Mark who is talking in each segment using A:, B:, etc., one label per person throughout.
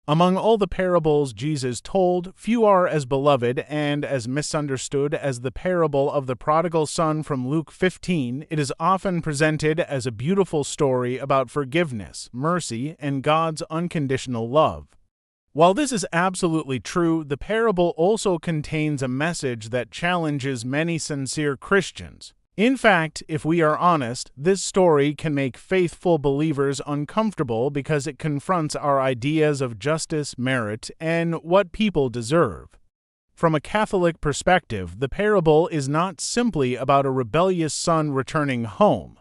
A: Among all the parables Jesus told, few are as beloved and as misunderstood as the parable of the prodigal son from Luke 15. It is often presented as a beautiful story about forgiveness, mercy, and God's unconditional love. While this is absolutely true, the parable also contains a message that challenges many sincere Christians. In fact, if we are honest, this story can make faithful believers uncomfortable because it confronts our ideas of justice, merit, and what people deserve. From a Catholic perspective, the parable is not simply about a rebellious son returning home.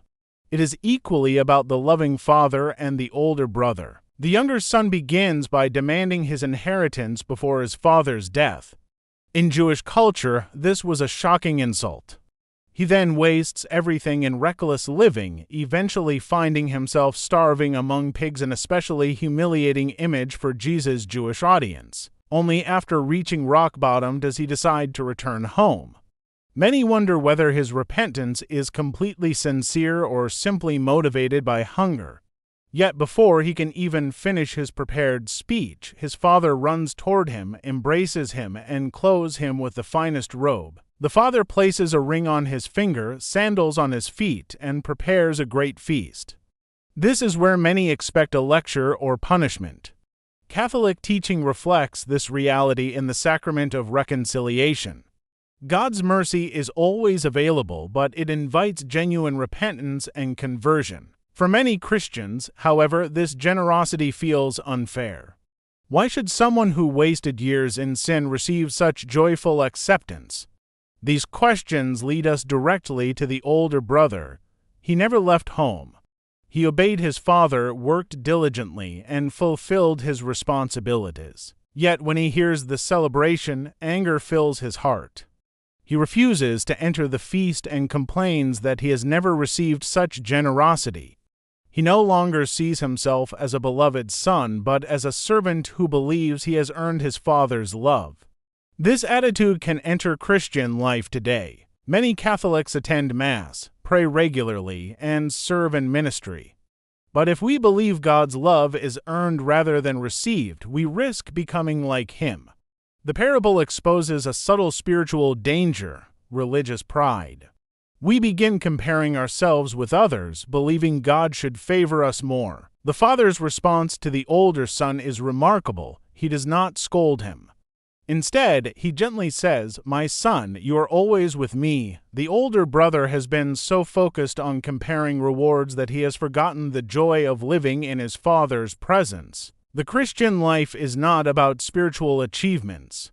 A: It is equally about the loving father and the older brother. The younger son begins by demanding his inheritance before his father's death. In Jewish culture, this was a shocking insult. He then wastes everything in reckless living, eventually finding himself starving among pigs, an especially humiliating image for Jesus' Jewish audience. Only after reaching rock bottom does he decide to return home. Many wonder whether his repentance is completely sincere or simply motivated by hunger. Yet before he can even finish his prepared speech, his father runs toward him, embraces him, and clothes him with the finest robe. The father places a ring on his finger, sandals on his feet, and prepares a great feast. This is where many expect a lecture or punishment. Catholic teaching reflects this reality in the sacrament of reconciliation. God's mercy is always available, but it invites genuine repentance and conversion. For many Christians, however, this generosity feels unfair. Why should someone who wasted years in sin receive such joyful acceptance? These questions lead us directly to the older brother. He never left home. He obeyed his father, worked diligently, and fulfilled his responsibilities. Yet when he hears the celebration, anger fills his heart. He refuses to enter the feast and complains that he has never received such generosity. He no longer sees himself as a beloved son, but as a servant who believes he has earned his father's love. This attitude can enter Christian life today. Many Catholics attend Mass, pray regularly, and serve in ministry. But if we believe God's love is earned rather than received, we risk becoming like him. The parable exposes a subtle spiritual danger: religious pride. We begin comparing ourselves with others, believing God should favor us more. The father's response to the older son is remarkable. He does not scold him. Instead, he gently says, "My son, you are always with me." The older brother has been so focused on comparing rewards that he has forgotten the joy of living in his father's presence. The Christian life is not about spiritual achievements.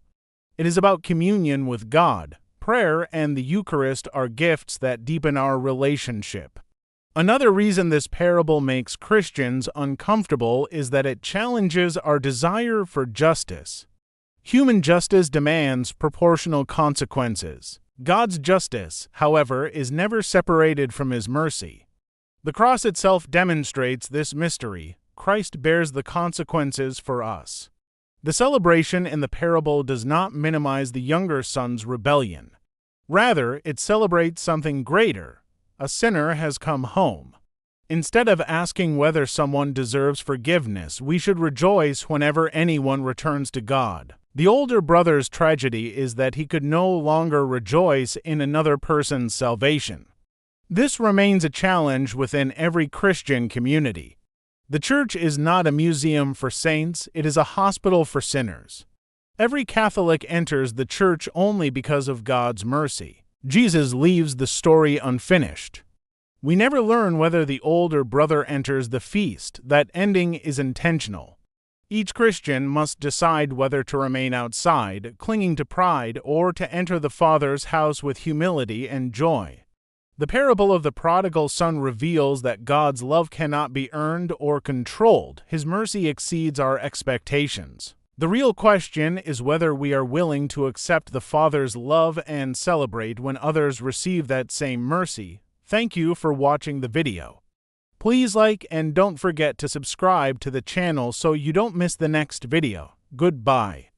A: It is about communion with God. Prayer and the Eucharist are gifts that deepen our relationship. Another reason this parable makes Christians uncomfortable is that it challenges our desire for justice. Human justice demands proportional consequences. God's justice, however, is never separated from his mercy. The cross itself demonstrates this mystery. Christ bears the consequences for us. The celebration in the parable does not minimize the younger son's rebellion. Rather, it celebrates something greater. A sinner has come home. Instead of asking whether someone deserves forgiveness, we should rejoice whenever anyone returns to God. The older brother's tragedy is that he could no longer rejoice in another person's salvation. This remains a challenge within every Christian community. The church is not a museum for saints, it is a hospital for sinners. Every Catholic enters the church only because of God's mercy. Jesus leaves the story unfinished. We never learn whether the older brother enters the feast. That ending is intentional. Each Christian must decide whether to remain outside, clinging to pride, or to enter the Father's house with humility and joy. The parable of the prodigal son reveals that God's love cannot be earned or controlled. His mercy exceeds our expectations. The real question is whether we are willing to accept the Father's love and celebrate when others receive that same mercy. Thank you for watching the video. Please like and don't forget to subscribe to the channel so you don't miss the next video. Goodbye.